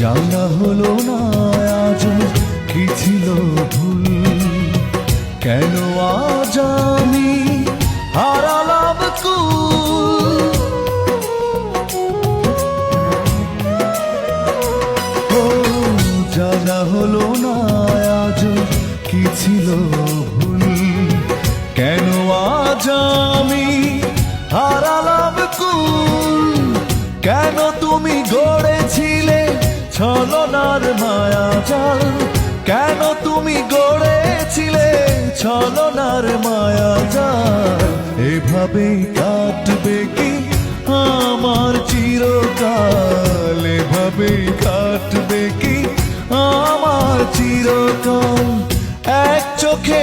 জানা হলো না আজ কি ছিল ভুল, কেন আজ আমি হারালাম কুল। ও জানা হলো না আজ কি ছিল ভুল, কেন আজ আমি হারালাম কুল। কেন তুমি গড়েছিলে ছলনার মায়াজাল, কেন তুমি গড়েছিলে ছলনার মায়াজাল। এভাবেই কাটবে কি আমার চিরকাল, এভাবেই কাটবে কি আমার চিরকাল। এক চোখে